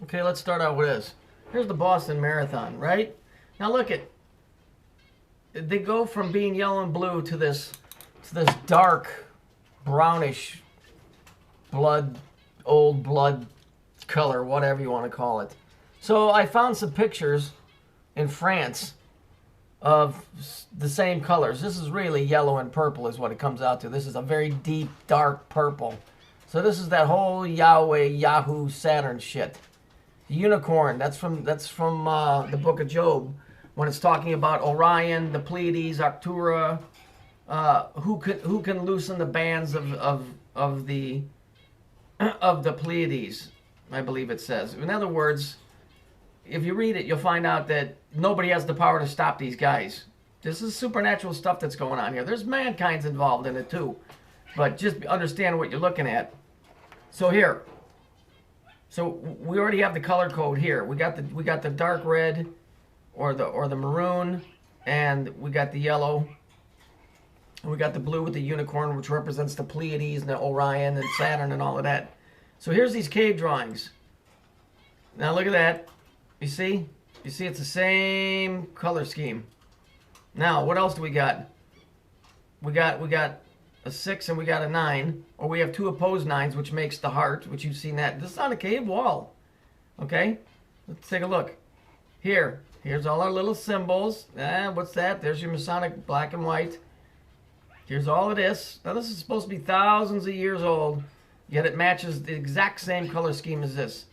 Okay, let's start out with this. Here's the Boston Marathon, right? Now look at, they go from being yellow and blue to this dark brownish old blood color, whatever you want to call it. So I found some pictures in France of the same colors. This is really yellow and purple is what it comes out to. This is a very deep, dark purple. So this is that whole Yahweh, Yahoo, Saturn shit. The unicorn, that's from the book of Job, when it's talking about Orion, the Pleiades, Arctura, who can loosen the bands of the Pleiades, I believe it says. In other words, if you read it, you'll find out that nobody has the power to stop these guys. This is supernatural stuff that's going on here. There's mankind's involved in it too, but just understand what you're looking at. So here, so we already have the color code here. We got the dark red, or the maroon, and we got the yellow. And we got the blue with the unicorn, which represents the Pleiades and the Orion and Saturn and all of that. So here's these cave drawings. Now look at that. You see? You see it's the same color scheme. Now, what else do we got? We got a 6 and we got a 9. Or we have two opposed 9s, which makes the heart, which you've seen that. This is on a cave wall. Okay? Let's take a look. Here's all our little symbols. What's that? There's your Masonic black and white. Here's all of this. Now this is supposed to be thousands of years old, yet it matches the exact same color scheme as this.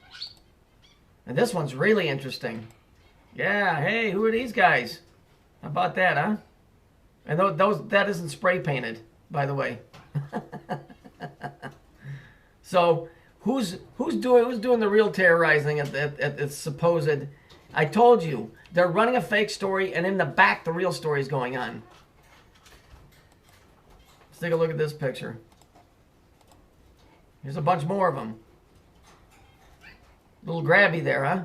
And this one's really interesting. Yeah, hey, who are these guys? How about that, huh? And that isn't spray painted, by the way. So who's doing the real terrorizing at the supposed? I told you they're running a fake story, and in the back the real story is going on. Let's take a look at this picture. Here's a bunch more of them. Little grabby there, huh?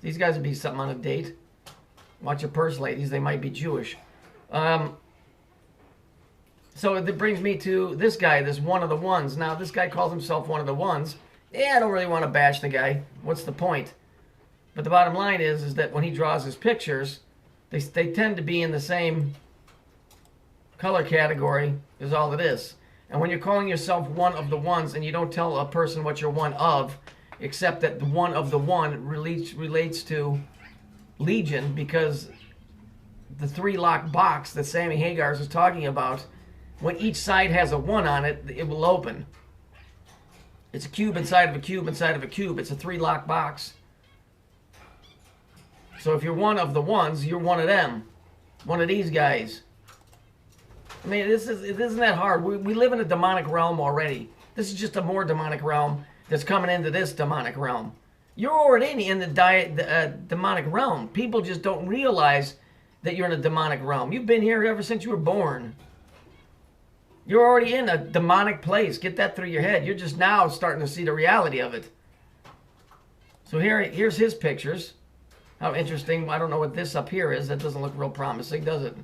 These guys would be something on a date. Watch your purse, ladies. They might be Jewish. So that brings me to this guy, this one of the ones. Now, this guy calls himself one of the ones. Yeah, I don't really want to bash the guy. What's the point? But the bottom line is that when he draws his pictures, they tend to be in the same color category is all it is. And when you're calling yourself one of the ones and you don't tell a person what you're one of, except that the one of the one relates to Legion, because the 3-lock box that Sammy Hagar is talking about, when each side has a 1 on it, it will open. It's a cube inside of a cube inside of a cube. It's a 3-lock box. So if you're one of the ones, you're one of them. One of these guys. I mean, it isn't that hard. We live in a demonic realm already. This is just a more demonic realm that's coming into this demonic realm. You're already in the demonic realm. People just don't realize that you're in a demonic realm. You've been here ever since you were born. You're already in a demonic place. Get that through your head. You're just now starting to see the reality of it. So here's his pictures. How interesting. I don't know what this up here is. That doesn't look real promising, does it?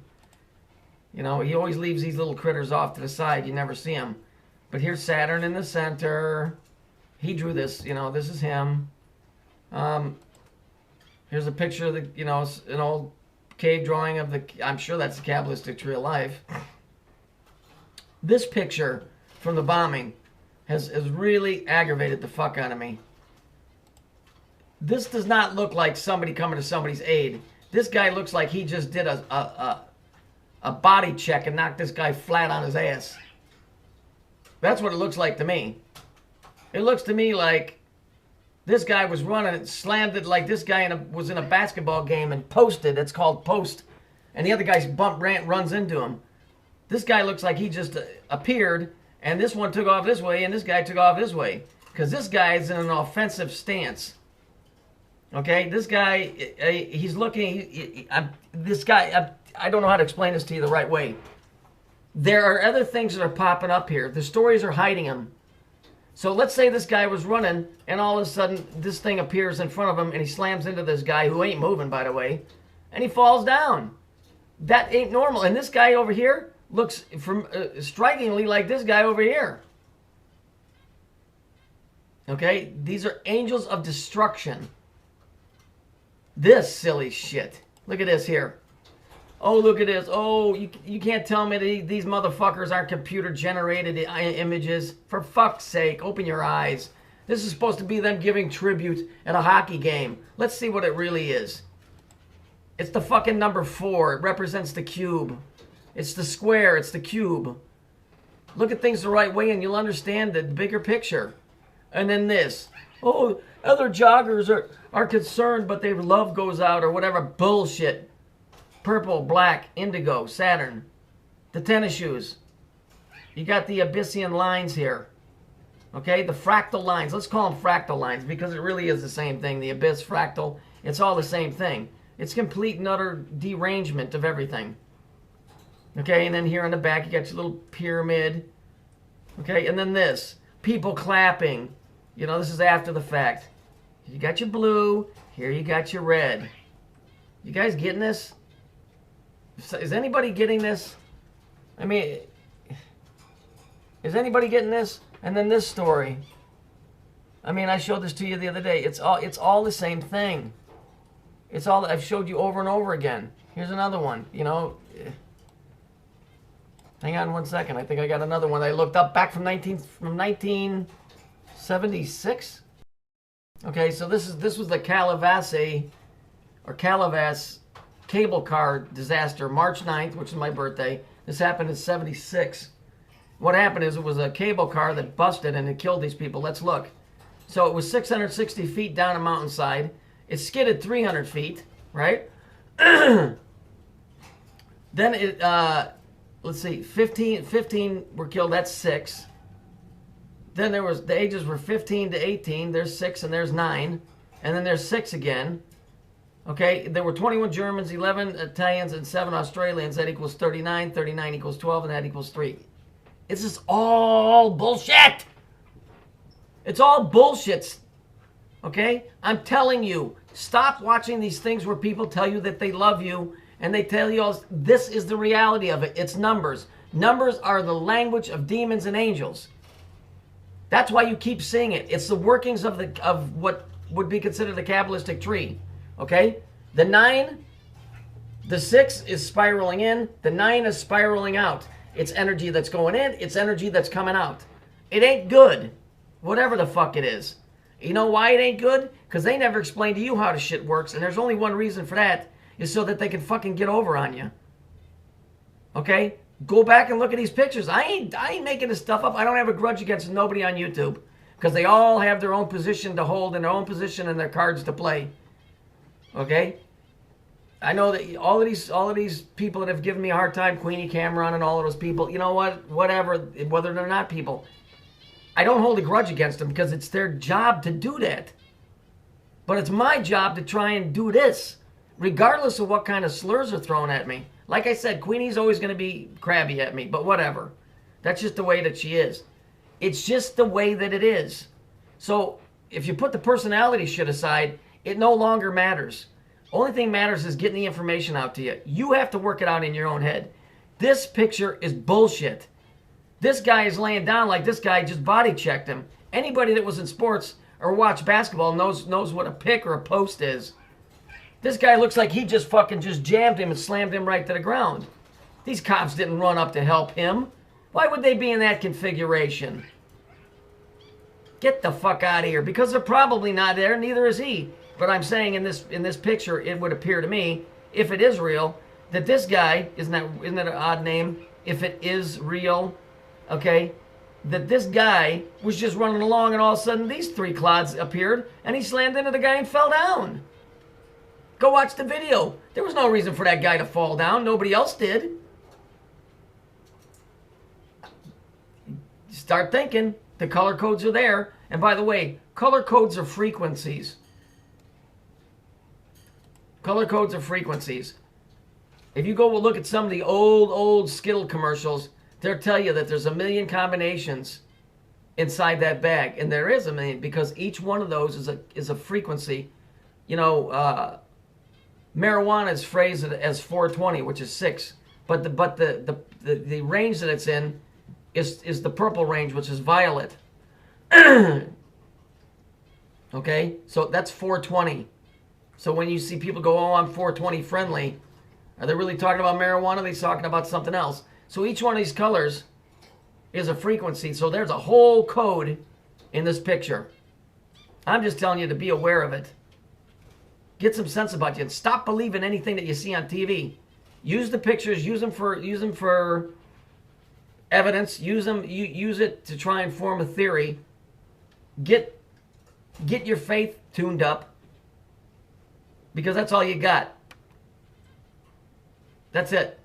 You know, he always leaves these little critters off to the side. You never see them. But here's Saturn in the center. He drew this, you know, this is him. Here's a picture of the, you know, an old cave drawing of the, I'm sure that's the Kabbalistic Tree of Life. This picture from the bombing has really aggravated the fuck out of me. This does not look like somebody coming to somebody's aid. This guy looks like he just did a body check and knocked this guy flat on his ass. That's what it looks like to me. It looks to me like this guy was running and slammed it like this guy was in a basketball game and posted. It's called post. And the other guy's runs into him. This guy looks like he just appeared, and this one took off this way, and this guy took off this way. Because this guy is in an offensive stance. Okay? This guy, he's looking, this guy, I don't know how to explain this to you the right way. There are other things that are popping up here. The stories are hiding them. So let's say this guy was running, and all of a sudden this thing appears in front of him, and he slams into this guy, who ain't moving, by the way, and he falls down. That ain't normal. And this guy over here looks strikingly like this guy over here. Okay? These are angels of destruction. This silly shit. Look at this here. Oh, look at this. Oh, you can't tell me these motherfuckers aren't computer-generated images. For fuck's sake, open your eyes. This is supposed to be them giving tribute at a hockey game. Let's see what it really is. It's the fucking number 4. It represents the cube. It's the square. It's the cube. Look at things the right way and you'll understand the bigger picture. And then this. Oh, other joggers are concerned, but their love goes out or whatever bullshit. Purple, black, indigo, Saturn. The tennis shoes. You got the Abyssian lines here. Okay, the fractal lines. Let's call them fractal lines because it really is the same thing. The abyss, fractal, it's all the same thing. It's complete and utter derangement of everything. Okay, and then here on the back you got your little pyramid. Okay, and then this. People clapping. You know, this is after the fact. You got your blue. Here you got your red. You guys getting this? Is anybody getting this? I mean, is anybody getting this? And then this story. I mean, I showed this to you the other day. It's all the same thing. It's all I've showed you over and over again. Here's another one. You know, hang on one second. I think I got another one I looked up back from 1976. Okay, so this was the Calavasse cable car disaster, March 9th, which is my birthday. This happened in 76. What happened is it was a cable car that busted and it killed these people. Let's look. So it was 660 feet down a mountainside. It skidded 300 feet, right? Then it, let's see, 15 were killed. That's 6. Then there was, the ages were 15 to 18. There's 6 and there's 9. And then there's 6 again. Okay, there were 21 Germans, 11 Italians, and 7 Australians. That equals 39. 39 equals 12, and that equals 3. It's just all bullshit. It's all bullshit. Okay? I'm telling you, stop watching these things where people tell you that they love you, and they tell you all, this is the reality of it. It's numbers. Numbers are the language of demons and angels. That's why you keep seeing it. It's the workings of what would be considered a Kabbalistic tree. Okay? The 9, the 6 is spiraling in. The 9 is spiraling out. It's energy that's going in. It's energy that's coming out. It ain't good. Whatever the fuck it is. You know why it ain't good? Because they never explain to you how the shit works. And there's only one reason for that. Is so that they can fucking get over on you. Okay? Go back and look at these pictures. I ain't making this stuff up. I don't have a grudge against nobody on YouTube. Because they all have their own position to hold and their own position and their cards to play. Okay? I know that all of these people that have given me a hard time, Queenie Cameron and all of those people, you know what? Whatever, whether they're not people. I don't hold a grudge against them because it's their job to do that. But it's my job to try and do this, regardless of what kind of slurs are thrown at me. Like I said, Queenie's always going to be crabby at me, but whatever. That's just the way that she is. It's just the way that it is. So if you put the personality shit aside, it no longer matters. Only thing matters is getting the information out to you. You have to work it out in your own head. This picture is bullshit. This guy is laying down like this guy just body checked him. Anybody that was in sports or watched basketball knows what a pick or a post is. This guy looks like he just fucking just jammed him and slammed him right to the ground. These cops didn't run up to help him. Why would they be in that configuration? Get the fuck out of here. Because they're probably not there, neither is he. But I'm saying in this picture, it would appear to me, if it is real, that this guy, isn't that an odd name? If it is real, okay, that this guy was just running along and all of a sudden these 3 clods appeared and he slammed into the guy and fell down. Go watch the video. There was no reason for that guy to fall down. Nobody else did. Start thinking. The color codes are there. And by the way, color codes are frequencies. Color codes are frequencies. If you go look at some of the old Skittle commercials, they'll tell you that there's a million combinations inside that bag. And there is a million because each one of those is a frequency. You know, marijuana is phrased as 420, which is 6. But the range that it's in is the purple range, which is violet. Okay, so that's 420. So when you see people go, oh, I'm 420 friendly, are they really talking about marijuana? Are they talking about something else? So each one of these colors is a frequency. So there's a whole code in this picture. I'm just telling you to be aware of it. Get some sense about you and stop believing anything that you see on TV. Use the pictures, use them for evidence, use it to try and form a theory. Get your faith tuned up, because that's all you got. That's it.